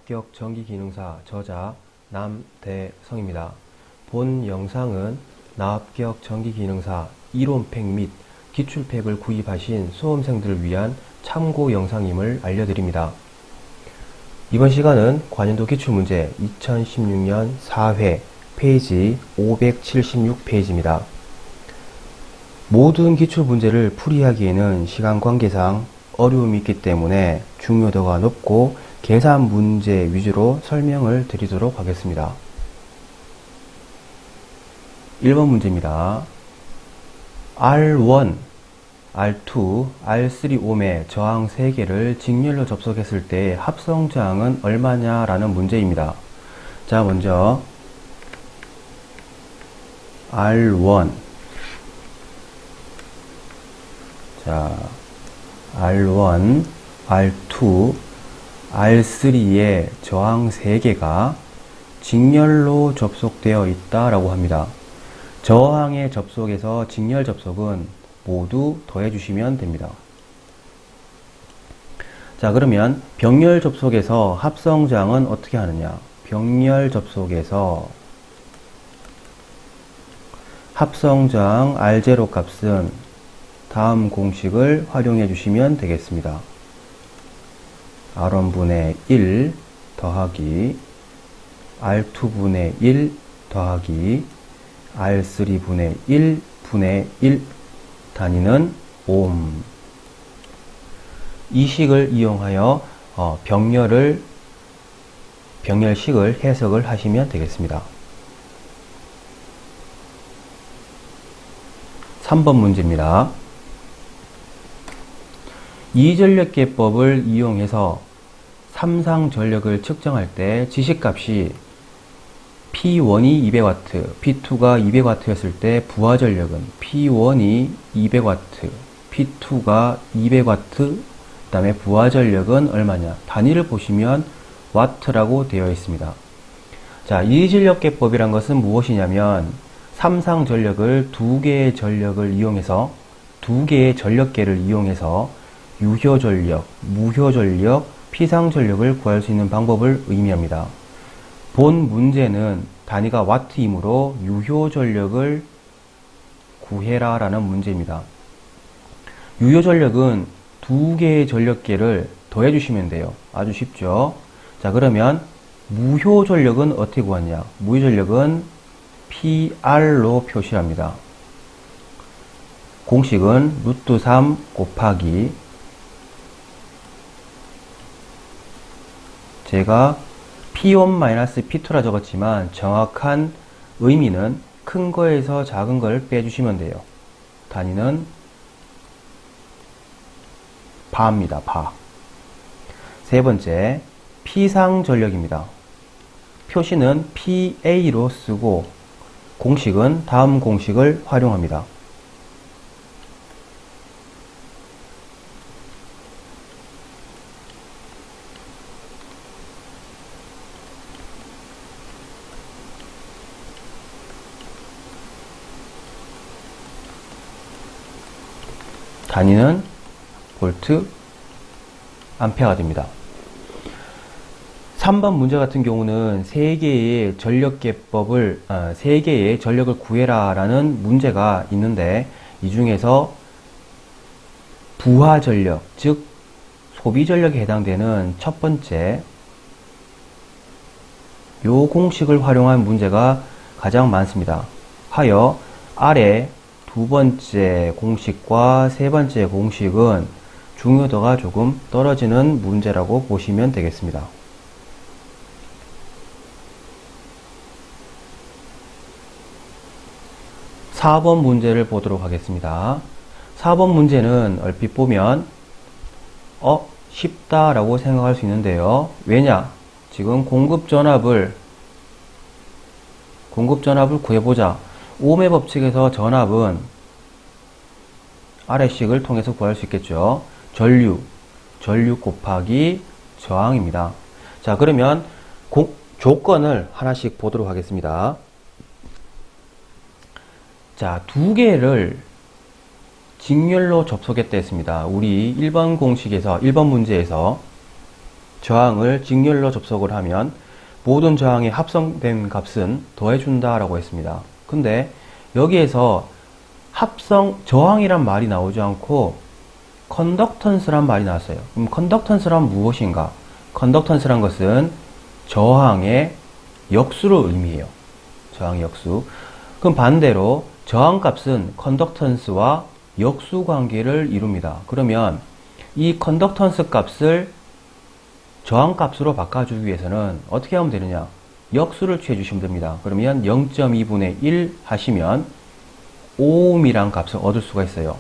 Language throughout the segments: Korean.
나합격 전기기능사 저자 남대성입니다. 본 영상은 나합격 전기기능사 이론팩 및 기출팩을 구입하신 수험생들을 위한 참고 영상임을 알려드립니다. 이번 시간은 관연도 기출문제 2016년 4회 페이지 576페이지입니다. 모든 기출문제를 풀이하기에는 시간 관계상 어려움이 있기 때문에 중요도가 높고 계산 문제 위주로 설명을 드리도록 하겠습니다. 1번 문제입니다. R1, R2, R3 옴의 저항 3개를 직렬로 접속했을 때 합성 저항은 얼마냐라는 문제입니다. 자, 먼저 R1, 자, R1, R2, R3의 저항 3개가 직렬로 접속되어 있다라고 합니다. 저항의 접속에서 직렬 접속은 모두 더해주시면 됩니다. 자, 그러면 병렬 접속에서 합성 저항은 어떻게 하느냐? 병렬 접속에서 합성 저항 R0 값은 다음 공식을 활용해 주시면 되겠습니다. R1분의 1 더하기 R2분의 1 더하기 R3분의 1분의 1 단위는 옴. 이 식을 이용하여 병렬식을 해석을 하시면 되겠습니다. 3번 문제입니다. 이전력계법을 이용해서 삼상전력을 측정할 때 지식값이 P1이 200W, P2가 200W였을 때 부하전력은 P1이 200W, P2가 200W, 그 다음에 부하전력은 얼마냐? 단위를 보시면 와트라고 되어 있습니다. 자, 이전력계법이란 것은 무엇이냐면 삼상전력을 두 개의 전력계를 이용해서 유효전력, 무효전력, 피상전력을 구할 수 있는 방법을 의미합니다. 본 문제는 단위가 와트이므로 유효전력을 구해라 라는 문제입니다. 유효전력은 두 개의 전력계를 더해 주시면 돼요. 아주 쉽죠? 자, 그러면 무효전력은 어떻게 구하냐? 무효전력은 PR로 표시합니다. 공식은 루트 3 곱하기 제가 P1-P2라 적었지만 정확한 의미는 큰 거에서 작은 걸 빼주시면 돼요. 단위는 바입니다. 바. 세 번째, 피상전력입니다. 표시는 PA로 쓰고 공식은 다음 공식을 활용합니다. 단위는 볼트, 암페어가 됩니다. 3번 문제 같은 경우는 3개의 전력을 구해라 라는 문제가 있는데 이 중에서 부하전력, 즉 소비전력에 해당되는 첫 번째 요 공식을 활용한 문제가 가장 많습니다. 하여 아래 두 번째 공식과 세 번째 공식은 중요도가 조금 떨어지는 문제라고 보시면 되겠습니다. 4번 문제를 보도록 하겠습니다. 4번 문제는 얼핏 보면 쉽다라고 생각할 수 있는데요. 왜냐? 지금 공급전압을 구해보자. 오음의 법칙에서 전압은 아래식을 통해서 구할 수 있겠죠. 전류 곱하기 저항입니다. 자, 그러면 조건을 하나씩 보도록 하겠습니다. 자, 두 개를 직렬로 접속했다 했습니다. 우리 1번 공식에서, 1번 문제에서 저항을 직렬로 접속을 하면 모든 저항에 합성된 값은 더해준다 라고 했습니다. 근데 여기에서 저항이란 말이 나오지 않고 컨덕턴스란 말이 나왔어요. 그럼 컨덕턴스란 무엇인가? 컨덕턴스란 것은 저항의 역수를 의미해요. 저항의 역수. 그럼 반대로 저항값은 컨덕턴스와 역수 관계를 이룹니다. 그러면 이 컨덕턴스 값을 저항값으로 바꿔주기 위해서는 어떻게 하면 되느냐? 역수를 취해주시면 됩니다. 그러면 0.2분의 1 하시면 5ohm이란 값을 얻을 수가 있어요.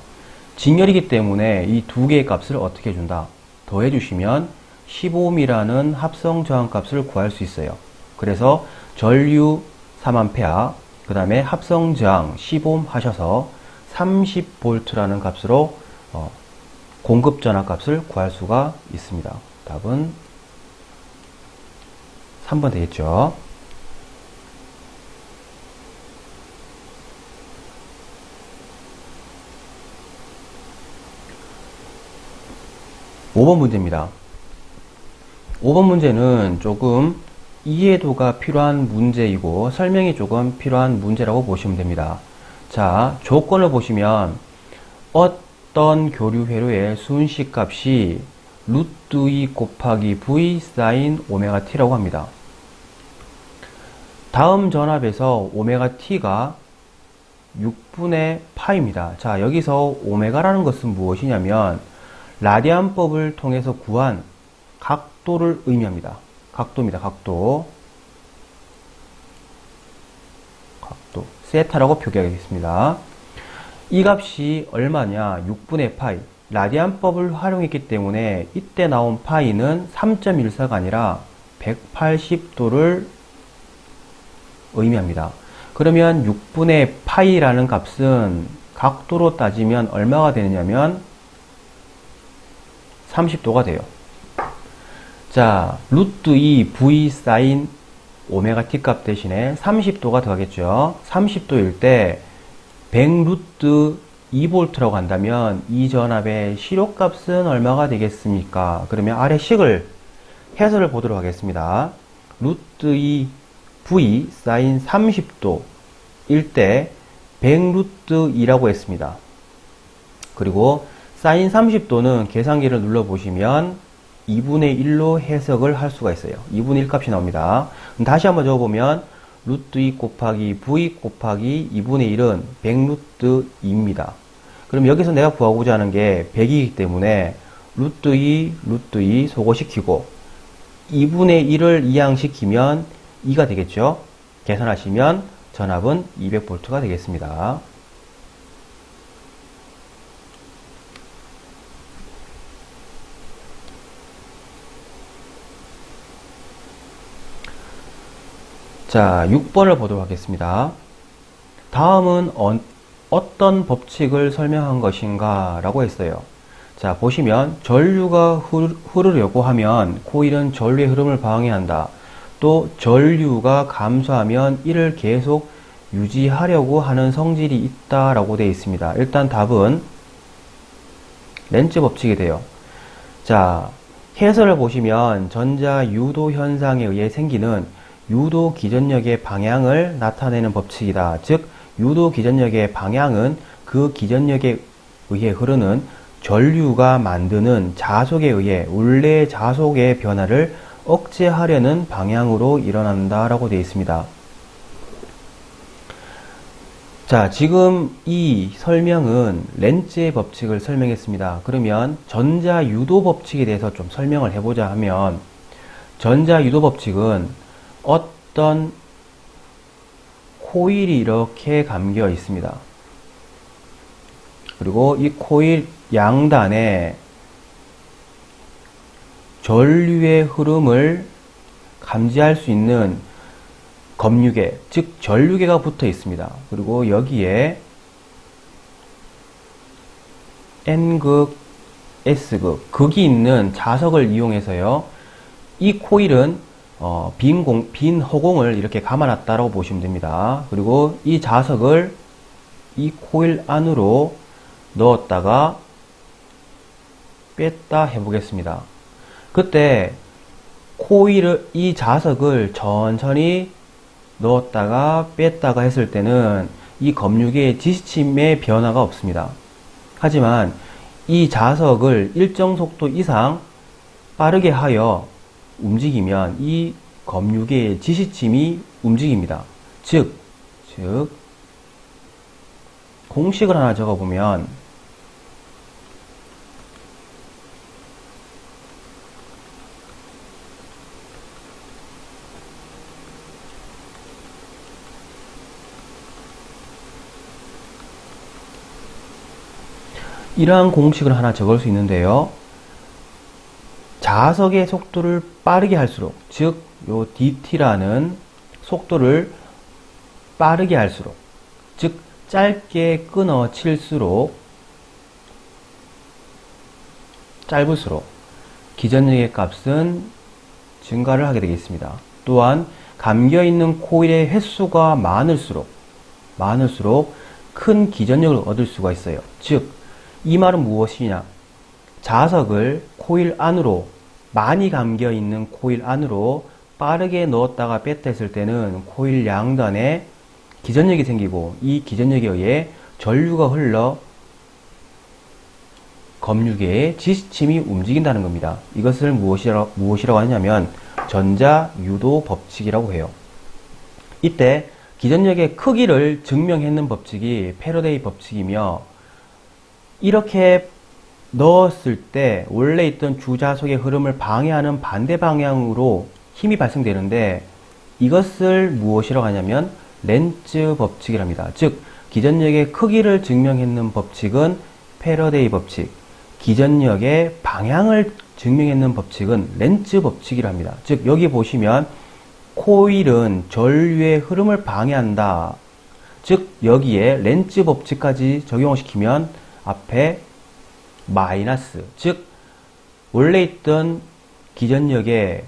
직렬이기 때문에 이 두 개의 값을 어떻게 해준다? 더해주시면 15ohm이라는 합성 저항값을 구할 수 있어요. 그래서 전류 3A, 그 다음에 합성 저항 10ohm 하셔서 30V라는 값으로 공급 전압 값을 구할 수가 있습니다. 답은 3번 되겠죠. (5번) 문제입니다. 5번 문제는 조금 이해도가 필요한 문제이고 설명이 조금 필요한 문제라고 보시면 됩니다. 자, 조건을 보시면 어떤 교류 회로의 순식값이 루트 2 곱하기 v 사인 오메가 t라고 합니다. 다음 전압에서 오메가 t가 6분의 파입니다. 자, 여기서 오메가라는 것은 무엇이냐면 라디안법을 통해서 구한 각도를 의미합니다. 각도입니다. 각도. 세타라고 표기하겠습니다. 이 값이 얼마냐? 6분의 파이. 라디안법을 활용했기 때문에 이때 나온 파이는 3.14가 아니라 180도를 의미합니다. 그러면 6분의 파이라는 값은 각도로 따지면 얼마가 되느냐면 30도가 돼요. 자, 루트 2 v 사인 오메가 t 값 대신에 30도가 더하겠죠. 30도일 때 100 루트 2V라고 한다면 이 전압의 실효값은 얼마가 되겠습니까? 그러면 아래 식을 해설을 보도록 하겠습니다. 루트 2 v 사인 30도일 때 100 루트 2라고 했습니다. 그리고 사인 30도는 계산기를 눌러보시면 2분의 1로 해석을 할 수가 있어요. 2분의 1 값이 나옵니다. 다시 한번 적어보면 루트 2 곱하기 v 곱하기 2분의 1은 100 루트 2입니다. 그럼 여기서 내가 구하고자 하는 게 100이기 때문에 루트 2 소거시키고 2분의 1을 이항시키면 2가 되겠죠. 계산하시면 전압은 200V가 되겠습니다. 자, 6번을 보도록 하겠습니다. 다음은 어떤 법칙을 설명한 것인가 라고 했어요. 자, 보시면 전류가 흐르려고 하면 코일은 전류의 흐름을 방해한다. 또 전류가 감소하면 이를 계속 유지하려고 하는 성질이 있다 라고 되어 있습니다. 일단 답은 렌츠 법칙이 돼요. 자, 해설을 보시면 전자 유도 현상에 의해 생기는 유도 기전력의 방향을 나타내는 법칙이다. 즉 유도 기전력의 방향은 그 기전력에 의해 흐르는 전류가 만드는 자속에 의해 원래 자속의 변화를 억제하려는 방향으로 일어난다 라고 되어 있습니다. 자, 지금 이 설명은 렌츠의 법칙을 설명했습니다. 그러면 전자 유도 법칙에 대해서 좀 설명을 해보자 하면 전자 유도 법칙은 어떤 코일이 이렇게 감겨 있습니다. 그리고 이 코일 양단에 전류의 흐름을 감지할 수 있는 검유계, 즉 전류계가 붙어 있습니다. 그리고 여기에 N극, S극, 극이 있는 자석을 이용해서요. 이 코일은 빈 허공을 이렇게 감아놨다라고 보시면 됩니다. 그리고 이 자석을 이 코일 안으로 넣었다가 뺐다 해보겠습니다. 그때 이 자석을 천천히 넣었다가 뺐다가 했을 때는 이 검육의 지시침의 변화가 없습니다. 하지만 이 자석을 일정 속도 이상 빠르게 하여 움직이면 이 검육의 지시침이 움직입니다. 즉 공식을 하나 적어보면 이러한 공식을 하나 적을 수 있는데요. 자석의 속도를 빠르게 할수록, 즉, 요 dt라는 속도를 빠르게 할수록, 즉, 짧게 끊어 칠수록, 짧을수록, 기전력의 값은 증가를 하게 되겠습니다. 또한, 감겨있는 코일의 횟수가 많을수록 큰 기전력을 얻을 수가 있어요. 즉, 이 말은 무엇이냐? 자석을 코일 안으로, 많이 감겨있는 코일 안으로 빠르게 넣었다가 뺐다 했을 때는 코일 양단에 기전력이 생기고 이 기전력에 의해 전류가 흘러 검육의 지시침이 움직인다는 겁니다. 이것을 무엇이라고 하냐면 전자유도 법칙이라고 해요. 이때 기전력의 크기를 증명했는 법칙이 패러데이 법칙이며, 이렇게 넣었을 때 원래 있던 주자석의 흐름을 방해하는 반대 방향으로 힘이 발생되는데, 이것을 무엇이라고 하냐면 렌츠 법칙이랍니다. 즉, 기전력의 크기를 증명했는 법칙은 패러데이 법칙, 기전력의 방향을 증명했는 법칙은 렌츠 법칙이랍니다. 즉, 여기 보시면 코일은 전류의 흐름을 방해한다. 즉, 여기에 렌츠 법칙까지 적용을 시키면 앞에 마이너스, 즉 원래 있던 기전력의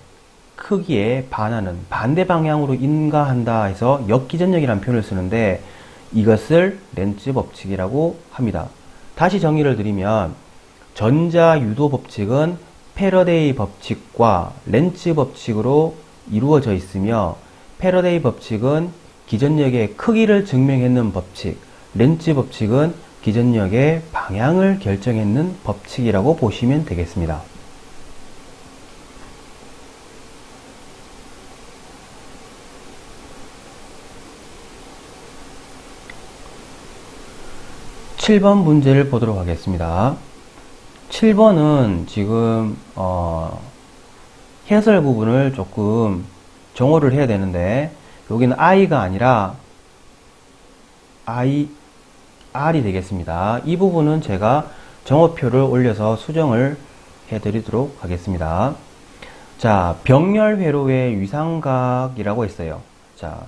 크기에 반하는 반대 방향으로 인가한다 해서 역기전력이라는 표현을 쓰는데, 이것을 렌츠 법칙이라고 합니다. 다시 정의를 드리면 전자유도 법칙은 패러데이 법칙과 렌츠 법칙으로 이루어져 있으며, 패러데이 법칙은 기전력의 크기를 증명했는 법칙, 렌츠 법칙은 기전력의 방향을 결정했는 법칙이라고 보시면 되겠습니다. (7번) 문제를 보도록 하겠습니다. 7번은 지금 해설 부분을 조금 정호를 해야 되는데, 여기는 I가 아니라 R이 되겠습니다. 이 부분은 제가 정호표를 올려서 수정을 해드리도록 하겠습니다. 자, 병렬 회로의 위상각이라고 했어요. 자,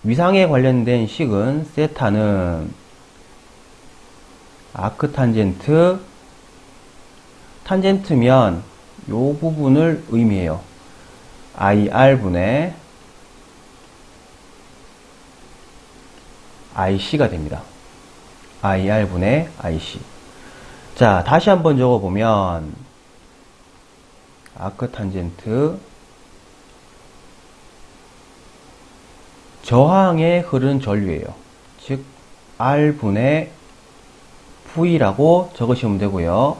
위상에 관련된 식은 세타는 아크탄젠트, 탄젠트면 요 부분을 의미해요. IR분의 IC가 됩니다. IR분의 IC. 자, 다시 한번 적어보면 아크탄젠트 저항에 흐르는 전류예요. 즉 R분의 V라고 적으시면 되고요.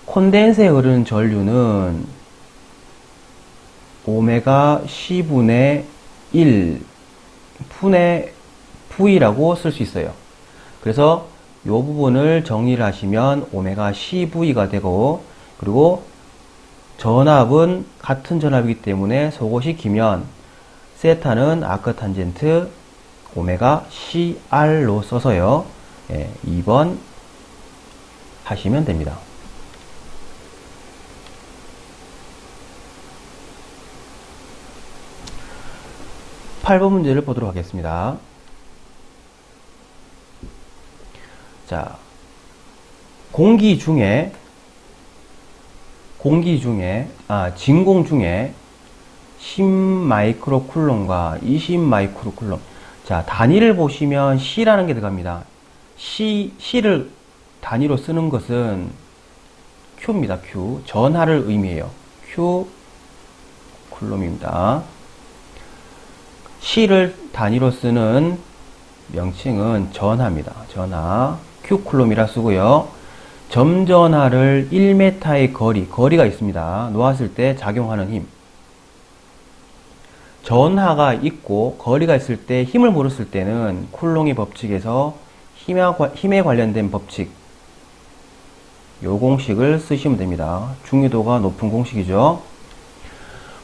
콘덴서에 흐르는 전류는 오메가 C분의 1 분의 V라고 쓸 수 있어요. 그래서 이 부분을 정리를 하시면 오메가 CV가 되고, 그리고 전압은 같은 전압이기 때문에 소거시키면 세타는 아크탄젠트 오메가 CR로 써서요. 2번 하시면 됩니다. 8번 문제를 보도록 하겠습니다. 자, 진공 중에 10마이크로쿨럼과 20마이크로쿨럼. 자, 단위를 보시면 C라는 게 들어갑니다. C를 단위로 쓰는 것은 Q입니다. Q. 전하를 의미해요. Q 쿨롬입니다. C를 단위로 쓰는 명칭은 전하입니다. 전하, Q쿨롬이라 쓰고요. 점전하를 1m의 거리가 있습니다. 놓았을 때 작용하는 힘. 전하가 있고 거리가 있을 때 힘을 물었을 때는 쿨롱의 법칙에서 힘에 관련된 법칙, 요 공식을 쓰시면 됩니다. 중요도가 높은 공식이죠.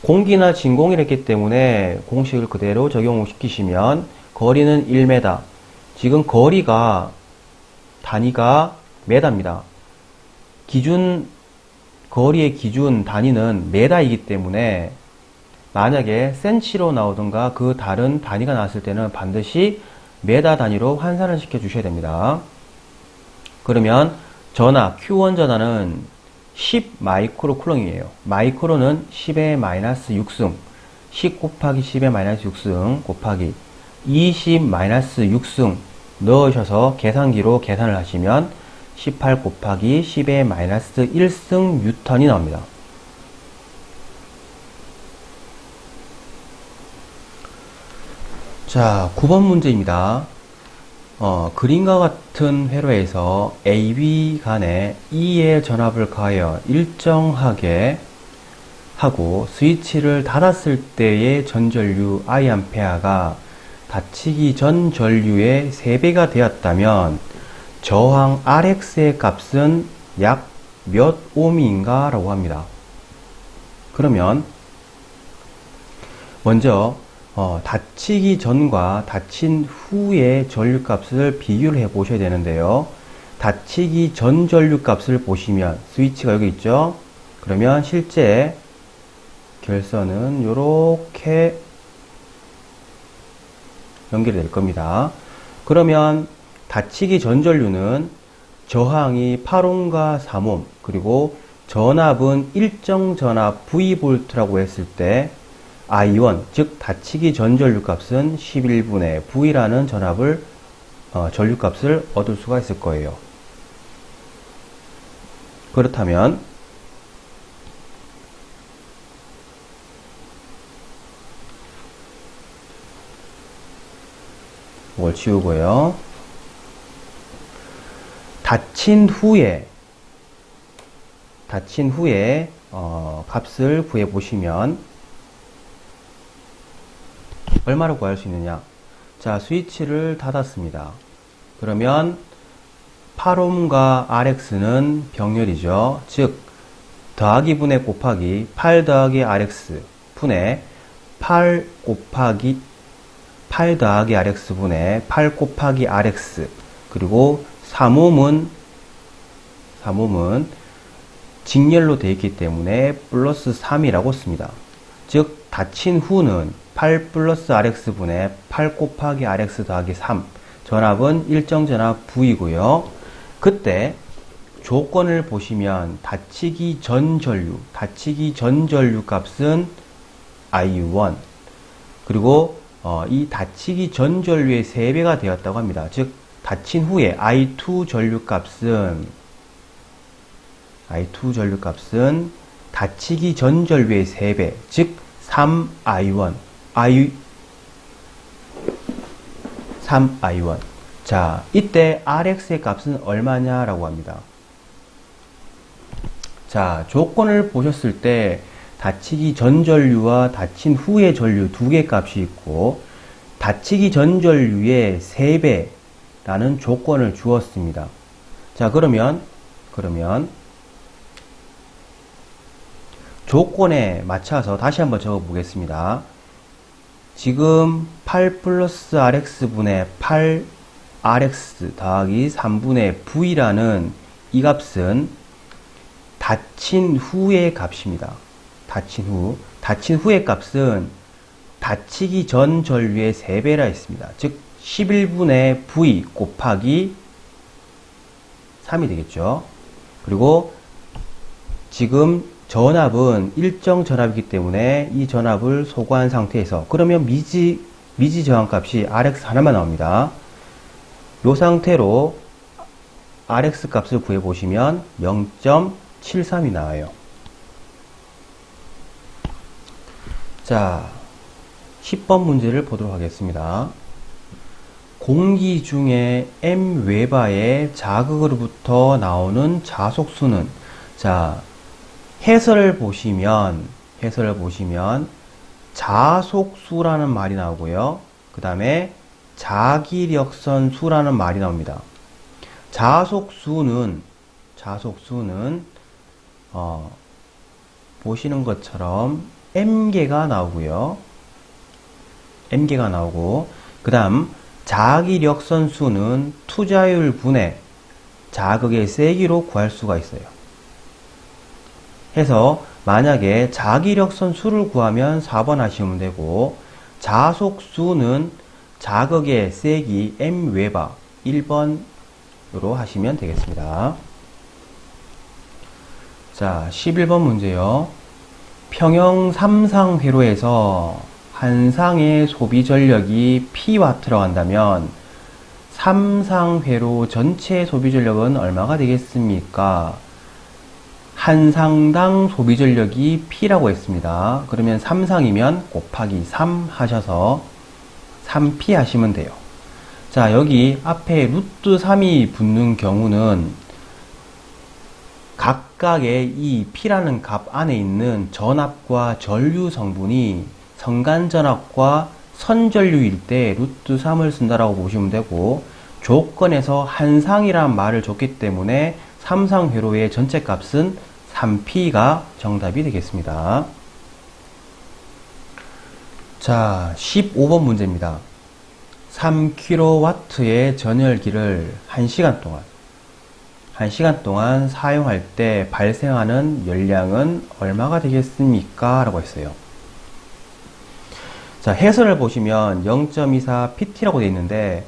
공기나 진공이라 했기 때문에 공식을 그대로 적용시키시면 거리는 1m. 지금 단위가 m입니다. 거리의 기준 단위는 m이기 때문에 만약에 센치로 나오던가 그 다른 단위가 나왔을 때는 반드시 m 단위로 환산을 시켜 주셔야 됩니다. 그러면 전하, Q1 전하는 10 마이크로 쿨롱이에요. 마이크로는 10의 마이너스 6승, 10 곱하기 10의 마이너스 6승 곱하기 20 마이너스 6승 넣으셔서 계산기로 계산을 하시면 18 곱하기 10의 마이너스 1승 뉴턴이 나옵니다. 자, 9번 문제입니다. 그림과 같은 회로에서 A, B 간에 E의 전압을 가하여 일정하게 하고 스위치를 닫았을 때의 전전류 I아페아가 닫히기 전 전류의 3배가 되었다면 저항 RX의 값은 약 몇 ohm인가 라고 합니다. 그러면 먼저 닫히기 전과 닫힌 후의 전류값을 비교를 해 보셔야 되는데요. 닫히기 전 전류값을 보시면 스위치가 여기 있죠. 그러면 실제 결선은 이렇게 연결이 될 겁니다. 그러면 닫히기 전 전류는 저항이 8옴과 3옴, 그리고 전압은 일정 전압 V볼트라고 했을 때 I1, 즉 닫히기 전 전류값은 11분의 V라는 전류값을 얻을 수가 있을 거예요. 그렇다면 이걸 지우고요. 닫힌 후에 값을 구해 보시면 얼마로 구할 수 있느냐? 자, 스위치를 닫았습니다. 그러면 8옴과 RX는 병렬이죠. 즉 더하기 분의 곱하기 8 더하기 RX 분의 8 더하기 RX 분의 8 곱하기 RX, 그리고 3옴은 직렬로 되어 있기 때문에 플러스 3이라고 씁니다. 즉 닫힌 후는 8 플러스 RX 분의 8 곱하기 RX 더하기 3, 전압은 일정 전압 V고요. 그때 조건을 보시면 닫히기 전 전류 값은 I1, 그리고 이 닫히기 전 전류의 3배가 되었다고 합니다. 즉 닫힌 후에 I2 전류값은 닫히기 전 전류의 3배, 즉 3I1. 자, 이때 RX의 값은 얼마냐라고 합니다. 자, 조건을 보셨을 때 닫히기 전 전류와 닫힌 후의 전류 두 개 값이 있고 닫히기 전 전류의 3배라는 조건을 주었습니다. 자, 그러면 조건에 맞춰서 다시 한번 적어 보겠습니다. 지금 8 플러스 RX 분의 8 RX 더하기 3분의 V라는 이 값은 닫힌 후의 값입니다. 닫힌 후의 값은 닫히기 전 전류의 3배라 했습니다. 즉 11분의 V 곱하기 3이 되겠죠. 그리고 지금 전압은 일정 전압이기 때문에 이 전압을 소거한 상태에서, 그러면 미지 저항값이 RX 하나만 나옵니다. 이 상태로 RX 값을 구해보시면 0.73이 나와요. 자, 10번 문제를 보도록 하겠습니다. 공기 중에 m웨바의 자극으로부터 나오는 자속수는, 자, 해설을 보시면 자속수라는 말이 나오고요. 그 다음에 자기력선수라는 말이 나옵니다. 자속수는 보시는 것처럼 m개가 나오고요. m개가 나오고, 그 다음 자기력선수는 투자율 분의 자극의 세기로 구할 수가 있어요. 해서 만약에 자기력선수를 구하면 4번 하시면 되고, 자속수는 자극의 세기 m웨바 1번으로 하시면 되겠습니다. 자, 11번 문제요. 평형 3상 회로에서 한 상의 소비 전력이 P와트라고 한다면 3상 회로 전체 소비 전력은 얼마가 되겠습니까? 한 상당 소비 전력이 P라고 했습니다. 그러면 3상이면 곱하기 3 하셔서 3P 하시면 돼요. 자, 여기 앞에 루트 3이 붙는 경우는 각각의 이 P라는 값 안에 있는 전압과 전류 성분이 성간전압과 선전류일 때 루트 3을 쓴다라고 보시면 되고, 조건에서 한상이란 말을 줬기 때문에 3상 회로의 전체 값은 3P가 정답이 되겠습니다. 자, 15번 문제입니다. 3kW의 전열기를 1시간 동안 사용할 때 발생하는 열량은 얼마가 되겠습니까? 라고 했어요. 자, 해설을 보시면 0.24 PT라고 되어 있는데,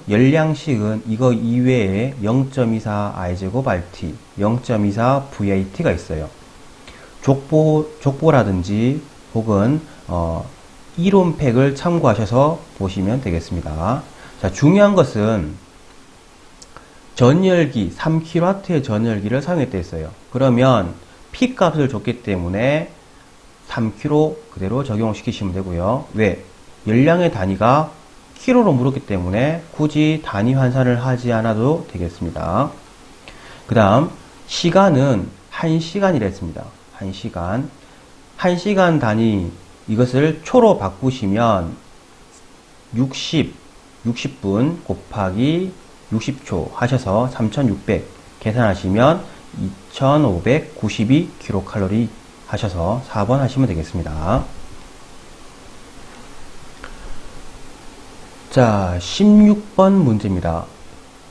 열량식은 이거 이외에 0.24 I제곱 RT, 0.24 VAT가 있어요. 족보라든지 혹은 이론팩을 참고하셔서 보시면 되겠습니다. 자, 중요한 것은 전열기, 3kW의 전열기를 사용했다 했어요. 그러면 P 값을 줬기 때문에 3kg 그대로 적용시키시면 되고요. 왜? 열량의 단위가 kg로 물었기 때문에 굳이 단위 환산을 하지 않아도 되겠습니다. 그 다음 시간은 1시간이라 했습니다. 1시간. 1시간 단위 이것을 초로 바꾸시면 60분 곱하기 60초 하셔서 3600 계산하시면 2592kcal 하셔서 4번 하시면 되겠습니다. 자, 16번 문제입니다.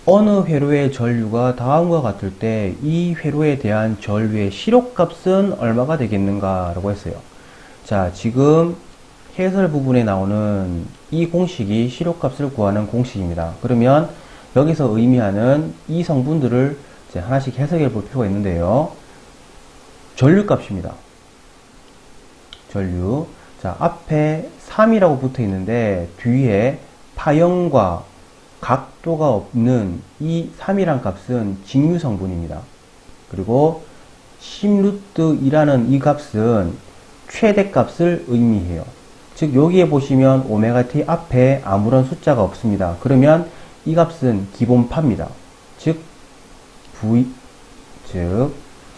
어느 회로의 전류가 다음과 같을 때 이 회로에 대한 전류의 시록값은 얼마가 되겠는가 라고 했어요. 자, 지금 해설 부분에 나오는 이 공식이 시록값을 구하는 공식입니다. 그러면 여기서 의미하는 이 성분들을 이제 하나씩 해석해 볼 필요가 있는데요. 전류값입니다. 전류. 자, 앞에 3이라고 붙어 있는데 뒤에 파형과 각도가 없는 이 3이란 값은 직류 성분입니다. 그리고 10루트2라는 이 값은 최대값을 의미해요. 즉 여기에 보시면 오메가 t 앞에 아무런 숫자가 없습니다. 그러면 이 값은 기본파입니다.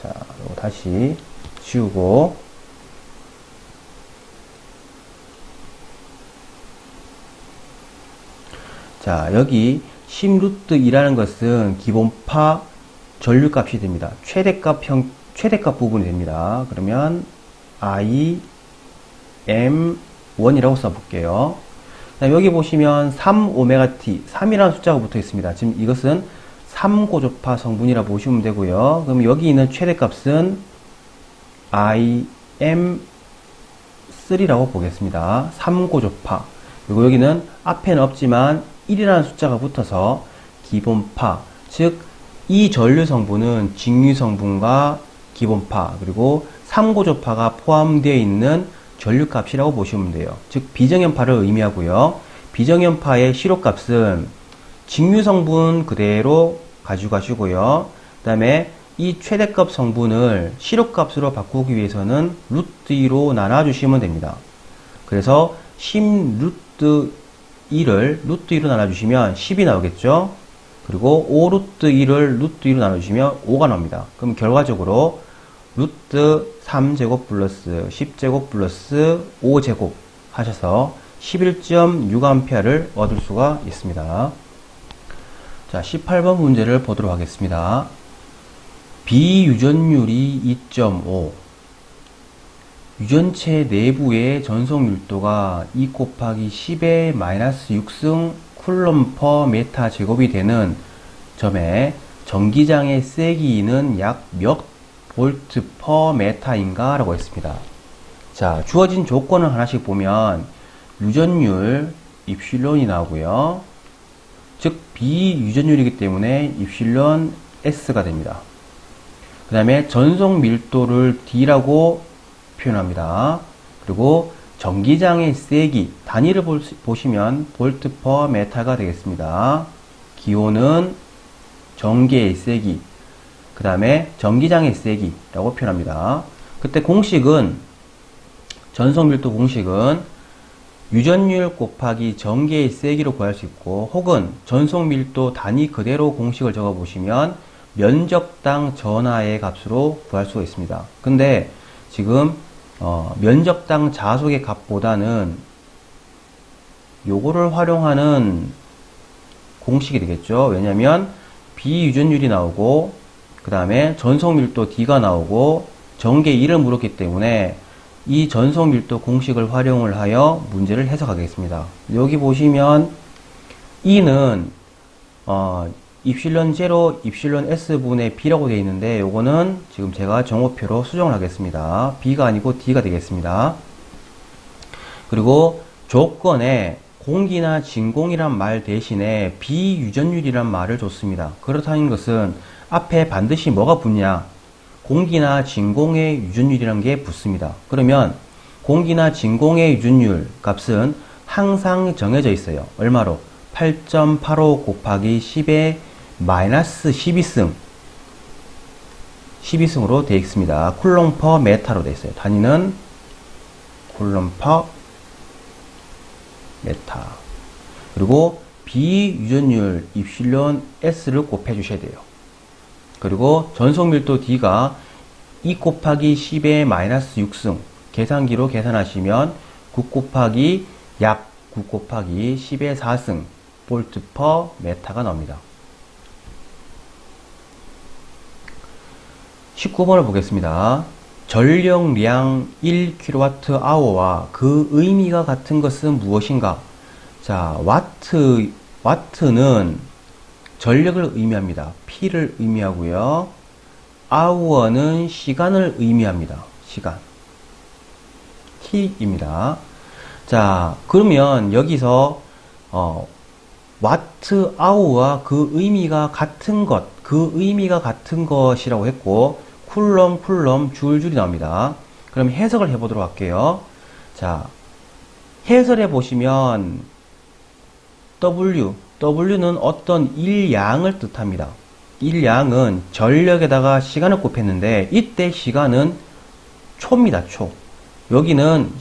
자, 이거 다시 지우고 자, 여기 10루트2라는 것은 기본파 전류값이 됩니다. 최대값 부분이 됩니다. 그러면 IM1이라고 써볼게요. 여기 보시면 3오메가-T, 3이라는 숫자가 붙어 있습니다. 지금 이것은 3고조파 성분이라 보시면 되고요. 그럼 여기 있는 최대값은 IM3라고 보겠습니다. 3고조파. 그리고 여기는 앞에는 없지만 1이라는 숫자가 붙어서 기본파, 즉 이 전류 성분은 직류 성분과 기본파 그리고 3고조파가 포함되어 있는 전류값이라고 보시면 돼요. 즉 비정연파를 의미하고요. 비정연파의 시록값은 직류 성분 그대로 가져가시고요. 그 다음에 이 최대값 성분을 시료값으로 바꾸기 위해서는 루트 2로 나눠주시면 됩니다. 그래서 10 루트 2를 루트 2로 나눠주시면 10이 나오겠죠? 그리고 5 루트 2를 루트 2로 나눠주시면 5가 나옵니다. 그럼 결과적으로 루트 3제곱 플러스 10제곱 플러스 5제곱 하셔서 11.6A를 얻을 수가 있습니다. 자, 18번 문제를 보도록 하겠습니다. 비유전율이 2.5, 유전체 내부의 전속 밀도가 2 곱하기 10의 마이너스 6승 쿨럼 퍼 메타 제곱이 되는 점에 전기장의 세기는 약 몇 볼트 퍼 메타인가? 라고 했습니다. 자, 주어진 조건을 하나씩 보면 유전율 입실론이 나오고요. 즉 비유전율이기 때문에 입실론 S가 됩니다. 그 다음에 전속 밀도를 D라고 표현합니다. 그리고 전기장의 세기, 단위를 보시면 볼트 퍼 메타가 되겠습니다. 기호는 전기의 세기, 그 다음에 전기장의 세기라고 표현합니다. 그때 공식은, 전속 밀도 공식은 유전율 곱하기 전기의 세기로 구할 수 있고, 혹은 전속 밀도 단위 그대로 공식을 적어 보시면 면적당 전하의 값으로 구할 수가 있습니다. 근데 지금 면적당 자속의 값보다는 요거를 활용하는 공식이 되겠죠. 왜냐면 비유전율이 나오고 그 다음에 전속밀도 D가 나오고 전개 1을 물었기 때문에 이 전속밀도 공식을 활용을 하여 문제를 해석하겠습니다. 여기 보시면 E는 입실론 제로, 입실론 S분의 B라고 되어 있는데 요거는 지금 제가 정오표로 수정을 하겠습니다. B가 아니고 D가 되겠습니다. 그리고 조건에 공기나 진공이란 말 대신에 비유전율이란 말을 줬습니다. 그렇다는 것은 앞에 반드시 뭐가 붙냐? 공기나 진공의 유전율이란 게 붙습니다. 그러면 공기나 진공의 유전율 값은 항상 정해져 있어요. 얼마로? 8.85 곱하기 10의 마이너스 12승으로 되어 있습니다. 쿨럼 퍼 메타로 되어 있어요. 단위는 쿨럼 퍼 메타. 그리고 비유전율 입실론 S를 곱해 주셔야 돼요. 그리고 전속밀도 D가 2 곱하기 10의 마이너스 6승 계산기로 계산하시면 9 곱하기 약 9 곱하기 10의 4승 볼트 퍼 메타가 나옵니다. 19번을 보겠습니다. 전력량 1kWh와 그 의미가 같은 것은 무엇인가? 자, 와트는 전력을 의미합니다. P를 의미하고요. hour는 시간을 의미합니다. 시간. T입니다. 자, 그러면 여기서 와트 아워와 그 의미가 같은 것, 그 의미가 같은 것이라고 했고 쿨럼, 줄이 나옵니다. 그럼 해석을 해보도록 할게요. 자, 해설해 보시면 W는 어떤 일량을 뜻합니다. 일량은 전력에다가 시간을 곱했는데 이때 시간은 초입니다. 초. 여기는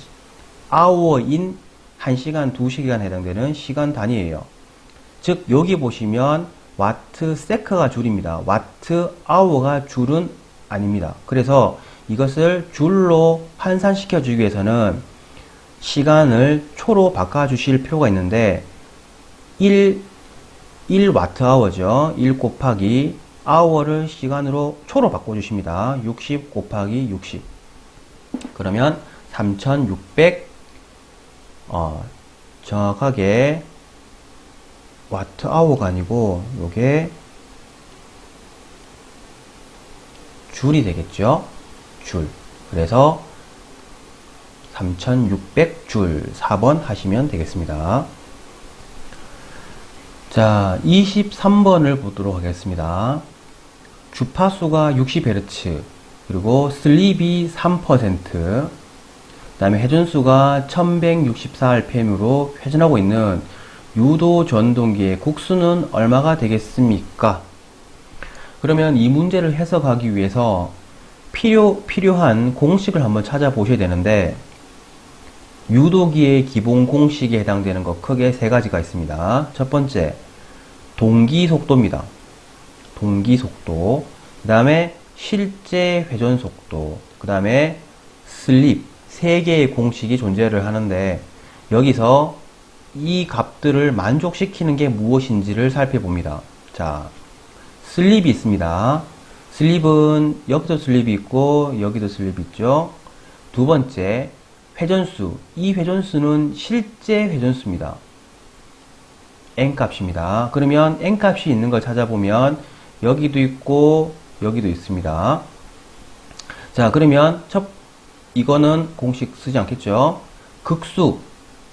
hour인 1시간, 2시간 해당되는 시간 단위예요. 즉 여기 보시면 와트 세크가 줄입니다. 와트 아워가 줄은 아닙니다. 그래서 이것을 줄로 환산시켜 주기 위해서는 시간을 초로 바꿔 주실 필요가 있는데 1 와트 아워죠. 1 곱하기 아워를 시간으로 초로 바꿔 주십니다. 60 곱하기 60. 그러면 3600 정확하게 와트 아워가 아니고 요게 줄이 되겠죠. 줄. 그래서 3600줄 4번 하시면 되겠습니다. 자, 23번을 보도록 하겠습니다. 주파수가 60Hz, 그리고 슬립이 3%, 그 다음에 회전수가 1164rpm으로 회전하고 있는 유도 전동기의 국수는 얼마가 되겠습니까? 그러면 이 문제를 해석하기 위해서 필요한 공식을 한번 찾아보셔야 되는데, 유도기의 기본 공식에 해당되는 것 크게 세 가지가 있습니다. 첫 번째, 동기속도입니다. 동기속도. 그 다음에 실제 회전속도. 그 다음에 슬립. 세 개의 공식이 존재를 하는데, 여기서 이 값들을 만족시키는 게 무엇인지를 살펴봅니다. 자, 슬립이 있습니다. 슬립은 여기도 슬립이 있고 여기도 슬립이 있죠. 두 번째, 회전수. 이 회전수는 실제 회전수입니다. n값입니다. 그러면 n값이 있는 걸 찾아보면 여기도 있고 여기도 있습니다. 자, 그러면 이거는 공식 쓰지 않겠죠. 극수.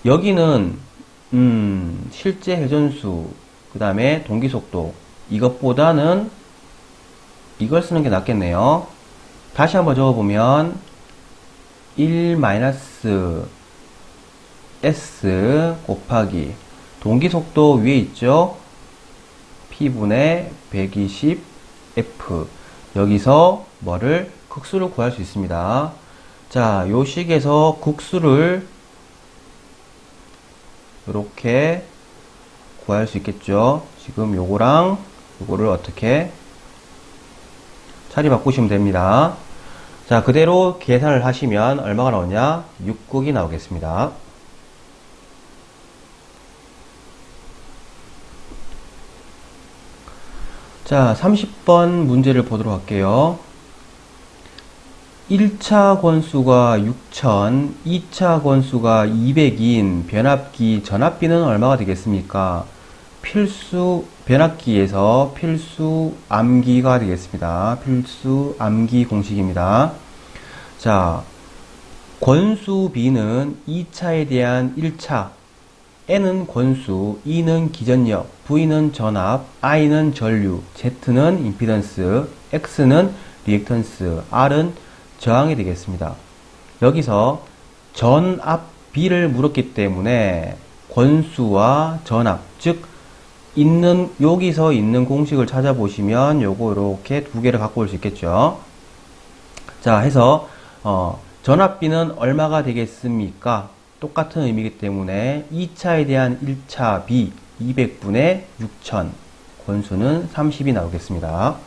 여기는 실제 회전수, 그 다음에 동기속도. 이것보다는 이걸 쓰는 게 낫겠네요. 다시 한번 적어보면 1-s 곱하기 동기속도 위에 있죠. P분의 120F. 여기서 뭐를? 극수를 구할 수 있습니다. 자, 요 식에서 극수를 이렇게 구할 수 있겠죠. 지금 요거랑 요거를 어떻게 자리 바꾸시면 됩니다. 자, 그대로 계산을 하시면 얼마가 나오냐? 6극이 나오겠습니다. 자, 30번 문제를 보도록 할게요. 1차 권수가 6000, 2차 권수가 200인 변압기 전압비는 얼마가 되겠습니까? 변압기에서 필수 암기가 되겠습니다. 필수 암기 공식입니다. 자, 권수비는 2차에 대한 1차, N은 권수, E는 기전력, V는 전압, I는 전류, Z는 임피던스, X는 리액턴스, R은 저항이 되겠습니다. 여기서 전압비를 물었기 때문에 권수와 전압, 즉 여기서 있는 공식을 찾아보시면 요거 이렇게 두 개를 갖고 올 수 있겠죠. 자, 해서 전압비는 얼마가 되겠습니까? 똑같은 의미이기 때문에 2차에 대한 1차 비 200분의 6000, 권수는 30이 나오겠습니다.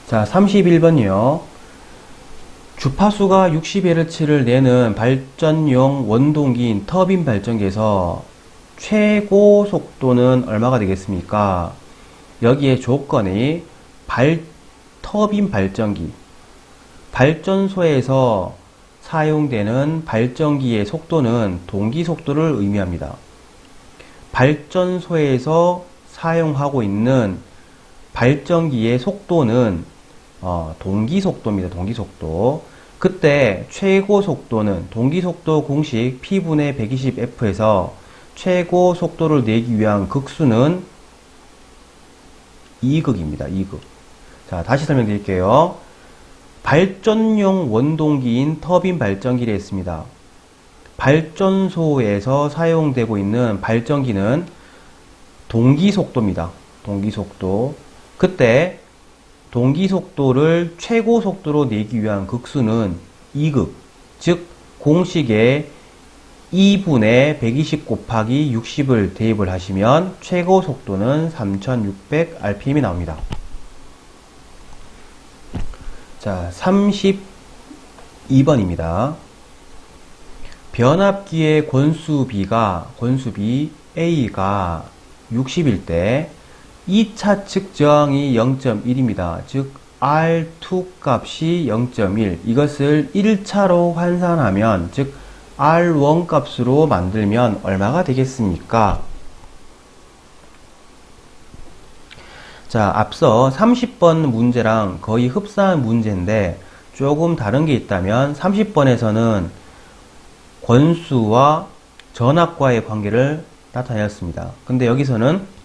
자, 31번이요. 주파수가 60Hz를 내는 발전용 원동기인 터빈 발전기에서 최고 속도는 얼마가 되겠습니까? 여기에 조건이 터빈 발전기, 발전소에서 사용되는 발전기의 속도는 동기 속도를 의미합니다. 발전소에서 사용하고 있는 발전기의 속도는 동기 속도입니다. 동기 속도. 그때 최고 속도는 동기 속도 공식 P분의 120F에서 최고 속도를 내기 위한 극수는 2극입니다. 2극. 자, 다시 설명드릴게요. 발전용 원동기인 터빈 발전기를 했습니다. 발전소에서 사용되고 있는 발전기는 동기 속도입니다. 동기 속도. 그때 동기 속도를 최고 속도로 내기 위한 극수는 2극, 즉 공식에 2분의 120 곱하기 60을 대입을 하시면 최고 속도는 3600rpm이 나옵니다. 자, 32번입니다. 변압기의 권수비 A가 60일 때 2차 측 저항이 0.1입니다. 즉 R2 값이 0.1. 이것을 1차로 환산하면, 즉 R1 값으로 만들면 얼마가 되겠습니까? 자, 앞서 30번 문제랑 거의 흡사한 문제인데 조금 다른 게 있다면 30번에서는 권수와 전압과의 관계를 나타내었습니다. 근데 여기서는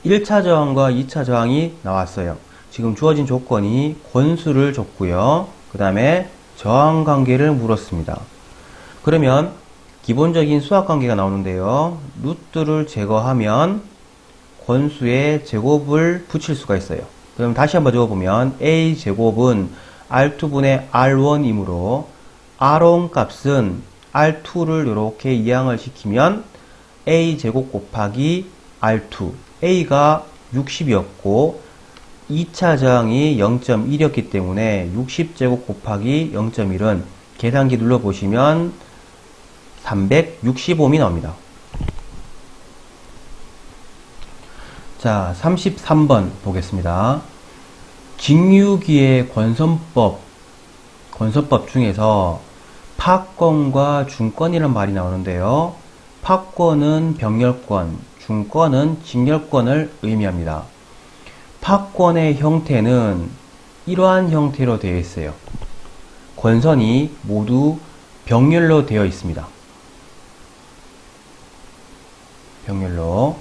1차 저항과 2차 저항이 나왔어요. 지금 주어진 조건이 권수를 줬고요. 그 다음에 저항 관계를 물었습니다. 그러면 기본적인 수학 관계가 나오는데요. 루트를 제거하면 권수의 제곱을 붙일 수가 있어요. 그럼 다시 한번 적어보면 a제곱은 R2분의 R1이므로 R1 값은 R2를 이렇게 이항을 시키면 a제곱 곱하기 R2, a가 60이었고 2차 저항이 0.1이었기 때문에 60제곱 곱하기 0.1은 계산기 눌러보시면 365이 나옵니다. 자, 33번 보겠습니다. 직류기의 권선법 중에서 파권과 중권이라는 말이 나오는데요. 파권은 병렬권, 중권은 직렬권을 의미합니다. 파권의 형태는 이러한 형태로 되어 있어요. 권선이 모두 병렬로 되어 있습니다. 병렬로.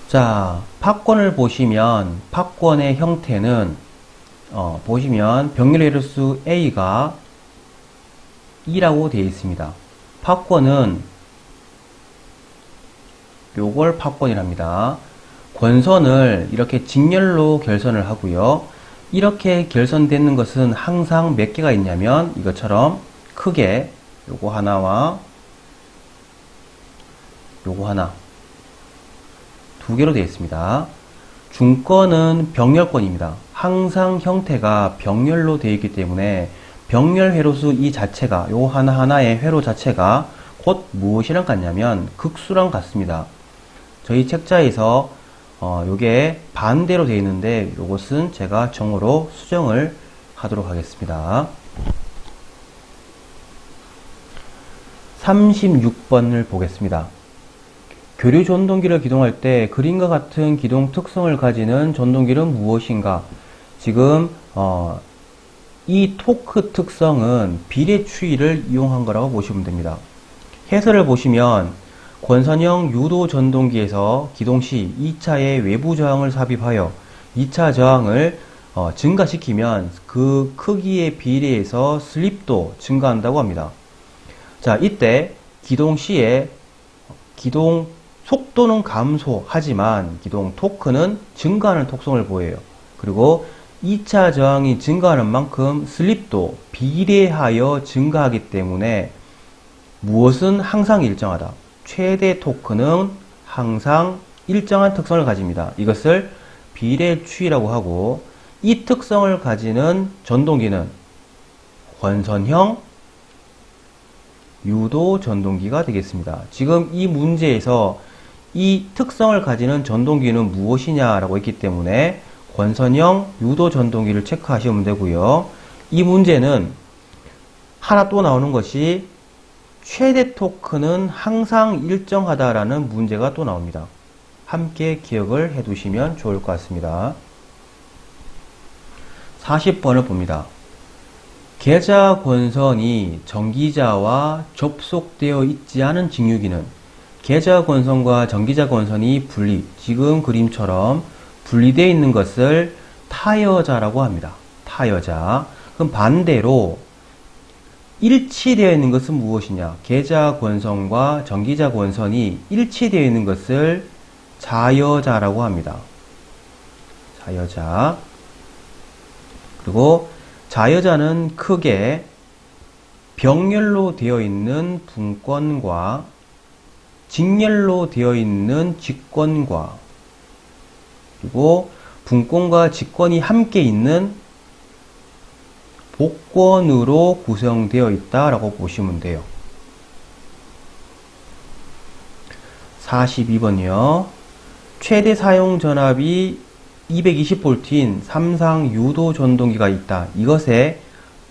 자, 파권을 보시면 파권의 형태는 보시면 병렬의 헬수 A가 2라고 되어 있습니다. 파권은 요걸 파권이랍니다. 권선을 이렇게 직렬로 결선을 하고요. 이렇게 결선되는 것은 항상 몇 개가 있냐면 이것처럼 크게 요거 하나와 요거 하나 두 개로 되어 있습니다. 중권은 병렬권입니다. 항상 형태가 병렬로 되어 있기 때문에 병렬 회로수 이 자체가 요 하나하나의 회로 자체가 곧 무엇이랑 같냐면 극수랑 같습니다. 저희 책자에서 요게 반대로 되어 있는데 요것은 제가 정으로 수정을 하도록 하겠습니다. 36번을 보겠습니다. 교류 전동기를 기동할 때 그림과 같은 기동 특성을 가지는 전동기는 무엇인가? 지금 이 토크 특성은 비례 추이를 이용한 거라고 보시면 됩니다. 해설을 보시면 권선형 유도 전동기에서 기동 시 2차의 외부 저항을 삽입하여 2차 저항을 증가시키면 그 크기에 비례해서 슬립도 증가한다고 합니다. 자, 이때 기동 시에 기동 속도는 감소하지만 기동 토크는 증가하는 특성을 보여요. 그리고 2차 저항이 증가하는 만큼 슬립도 비례하여 증가하기 때문에 무엇은 항상 일정하다. 최대 토크는 항상 일정한 특성을 가집니다. 이것을 비례 추이라고 하고 이 특성을 가지는 전동기는 권선형 유도 전동기가 되겠습니다. 지금 이 문제에서 이 특성을 가지는 전동기는 무엇이냐라고 했기 때문에 권선형 유도 전동기를 체크하시면 되고요. 이 문제는 하나 또 나오는 것이 최대 토크는 항상 일정하다라는 문제가 또 나옵니다. 함께 기억을 해 두시면 좋을 것 같습니다. 40번을 봅니다. 계좌 권선이 전기자와 접속되어 있지 않은 직류기는 계좌 권선과 전기자 권선이 지금 그림처럼 분리되어 있는 것을 타여자라고 합니다. 타여자. 그럼 반대로 일치되어 있는 것은 무엇이냐? 계좌 권선과 전기자 권선이 일치되어 있는 것을 자여자라고 합니다. 자여자. 그리고 자여자는 크게 병렬로 되어 있는 분권과 직렬로 되어 있는 직권과 그리고 분권과 직권이 함께 있는 복권으로 구성되어 있다라고 보시면 돼요. 42번이요. 최대 사용 전압이 220V인 삼상 유도 전동기가 있다. 이것의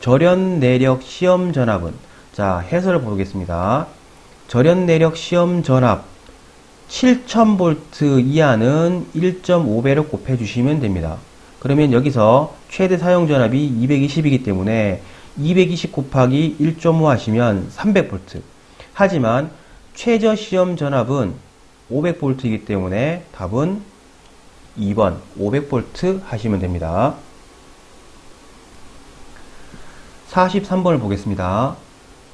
절연 내력 시험 전압은, 자, 해설을 보겠습니다. 절연 내력 시험 전압 7000V 이하는 1.5배로 곱해주시면 됩니다. 그러면 여기서 최대 사용 전압이 220이기 때문에 220 곱하기 1.5 하시면 300V. 하지만 최저 시험 전압은 500V이기 때문에 답은 2번 500V 하시면 됩니다. 43번을 보겠습니다.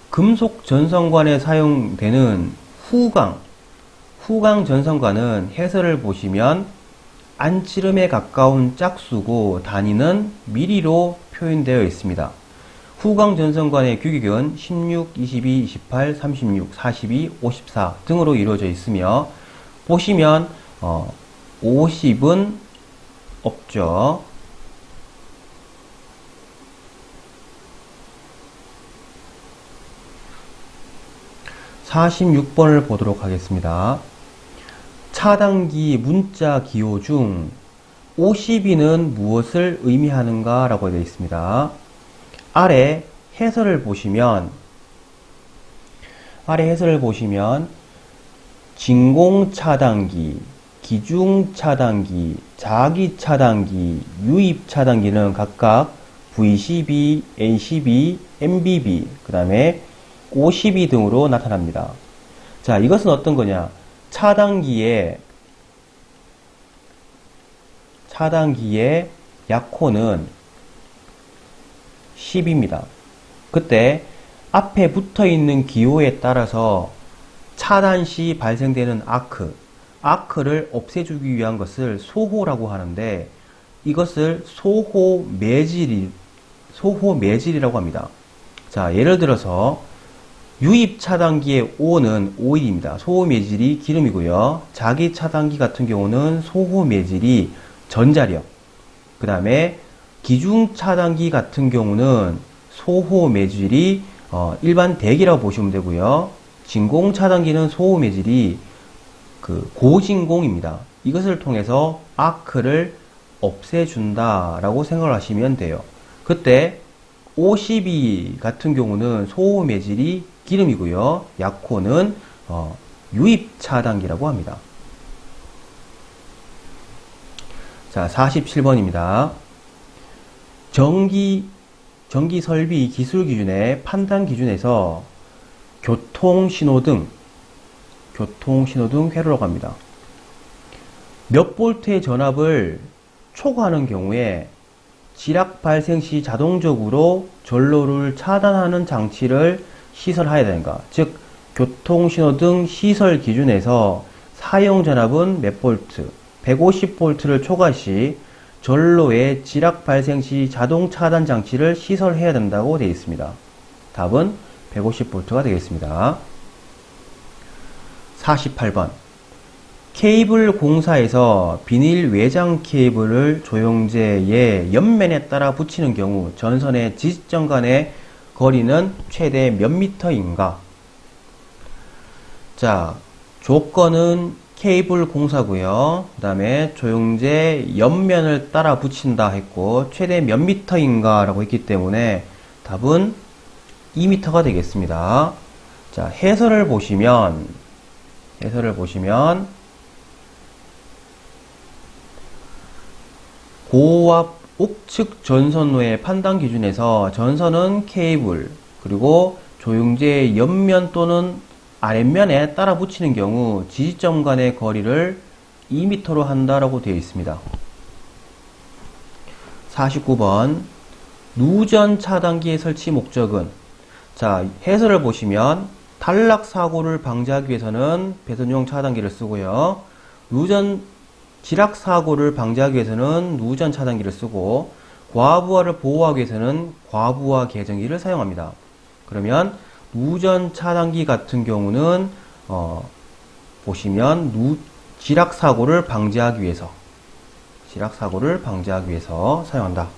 금속 전선관에 사용되는 후광 전선관은 해설을 보시면 안찌름에 가까운 짝수고 단위는 미리로 표현되어 있습니다. 후광 전선관의 규격은 16, 22, 28, 36, 42, 54 등으로 이루어져 있으며 보시면 50은 없죠. 46번을 보도록 하겠습니다. 차단기 문자 기호 중 52는 무엇을 의미하는가 라고 되어 있습니다. 아래 해설을 보시면 진공 차단기, 기중 차단기, 자기 차단기, 유입 차단기는 각각 VCB, ACB, MBB, 그 다음에 OCB 등으로 나타납니다. 자, 이것은 어떤 거냐? 차단기의 약호는 10입니다. 그때 앞에 붙어 있는 기호에 따라서 차단 시 발생되는 아크를 없애주기 위한 것을 소호라고 하는데 이것을 소호 매질이라고 합니다. 자, 예를 들어서 유입 차단기의 O는 오일입니다. 소호 매질이 기름이고요. 자기 차단기 같은 경우는 소호 매질이 전자력. 그 다음에 기중 차단기 같은 경우는 소호 매질이 일반 대기라고 보시면 되고요. 진공 차단기는 소호 매질이 고진공입니다. 이것을 통해서 아크를 없애준다라고 생각을 하시면 돼요. 그때 OCB 같은 경우는 소호 매질이 기름이고요. 약호는 유입 차단기라고 합니다. 자, 47번입니다. 전기 설비 기술 기준의 판단 기준에서 교통신호등 회로라고 합니다. 몇 볼트의 전압을 초과하는 경우에 지락 발생 시 자동적으로 전로를 차단하는 장치를 시설해야 되는가? 즉, 교통신호등 시설 기준에서 사용 전압은 몇 볼트? 150볼트를 초과 시 전로에 지락 발생 시 자동 차단 장치를 시설해야 된다고 되어 있습니다. 답은 150볼트가 되겠습니다. 48번. 케이블 공사에서 비닐 외장 케이블을 조영제의 옆면에 따라 붙이는 경우 전선의 지지점 간의 거리는 최대 몇 미터인가? 자, 조건은 케이블 공사고요. 그 다음에 조영제 옆면을 따라 붙인다 했고 최대 몇 미터인가 라고 했기 때문에 답은 2미터가 되겠습니다. 자, 해설을 보시면 고압 옥측 전선로의 판단 기준에서 전선은 케이블 그리고 조영제의 옆면 또는 아랫면에 따라 붙이는 경우 지지점 간의 거리를 2m로 한다라고 되어 있습니다. 49번 누전 차단기의 설치 목적은 자, 해설을 보시면 탈락 사고를 방지하기 위해서는 배선용 차단기를 쓰고요. 지락 사고를 방지하기 위해서는 누전 차단기를 쓰고 과부하를 보호하기 위해서는 과부하 개정기를 사용합니다. 그러면 누전 차단기 같은 경우는 보시면 지락 사고를 방지하기 위해서 사용한다.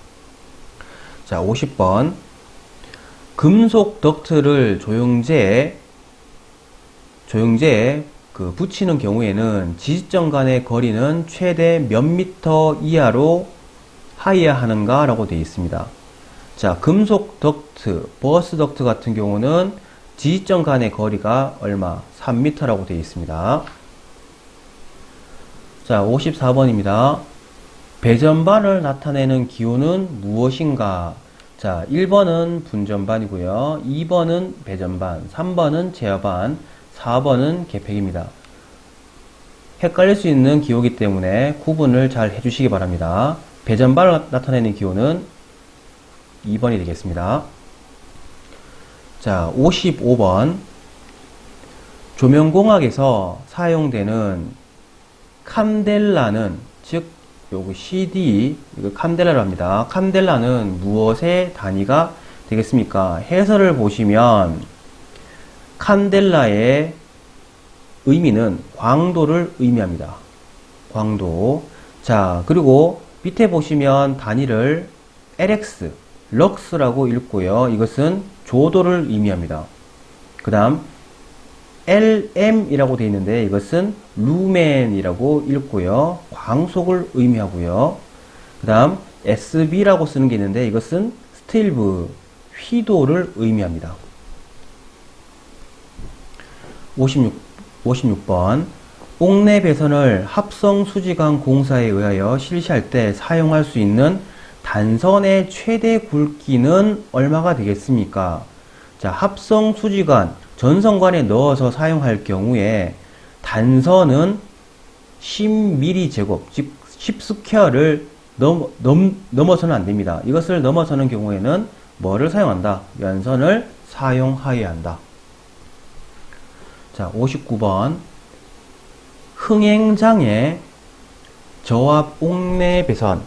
자, 50번 금속 덕트를 조영제에 붙이는 경우에는 지지점 간의 거리는 최대 몇 미터 이하로 하여야 하는가 라고 되어 있습니다. 자, 금속 덕트, 버스 덕트 같은 경우는 지지점 간의 거리가 얼마? 3m라고 되어 있습니다. 자, 54번입니다. 배전반을 나타내는 기호는 무엇인가? 자, 1번은 분전반이고요. 2번은 배전반, 3번은 제어반, 4번은 개폐기입니다. 헷갈릴 수 있는 기호이기 때문에 구분을 잘 해주시기 바랍니다. 배전반을 나타내는 기호는 2번이 되겠습니다. 자, 55번. 조명공학에서 사용되는 칸델라는, 즉, 요거 CD, 이거 칸델라로 합니다. 칸델라는 무엇의 단위가 되겠습니까? 해설을 보시면, 칸델라의 의미는 광도를 의미합니다. 광도. 자, 그리고 밑에 보시면 단위를 LX, 럭스라고 읽고요. 이것은 조도를 의미합니다. 그 다음 LM이라고 되어 있는데 이것은 루멘이라고 읽고요. 광속을 의미하고요. 그 다음 SB라고 쓰는 게 있는데 이것은 스틸브, 휘도를 의미합니다. 56번. 옥내 배선을 합성수지관 공사에 의하여 실시할 때 사용할 수 있는 단선의 최대 굵기는 얼마가 되겠습니까? 자, 합성수지관, 전선관에 넣어서 사용할 경우에 단선은 10mm 제곱, 즉 10스퀘어를 넘어서는 안 됩니다. 이것을 넘어서는 경우에는 뭐를 사용한다? 연선을 사용하여야 한다. 자, 59번. 흥행장의 저압 옥내 배선,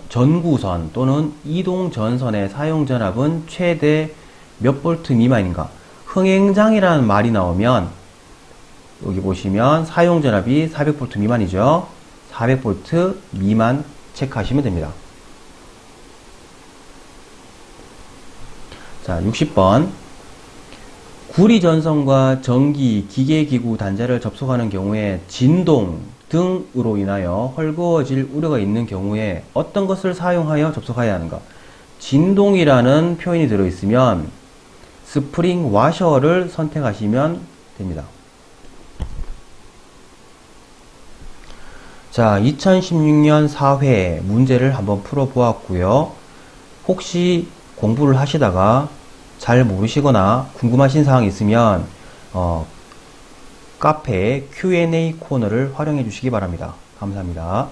전구선 또는 이동전선의 사용전압은 최대 몇 볼트 미만인가? 흥행장이라는 말이 나오면 여기 보시면 사용전압이 400V 미만이죠. 400V 미만 체크하시면 됩니다. 자, 60번. 구리전선과 전기, 기계기구 단자를 접속하는 경우에 진동 등으로 인하여 헐거워질 우려가 있는 경우에 어떤 것을 사용하여 접속해야 하는가? 진동이라는 표현이 들어있으면 스프링 와셔를 선택하시면 됩니다. 자, 2016년 4회 문제를 한번 풀어보았고요. 혹시 공부를 하시다가 잘 모르시거나 궁금하신 사항이 있으면 카페 Q&A 코너를 활용해 주시기 바랍니다. 감사합니다.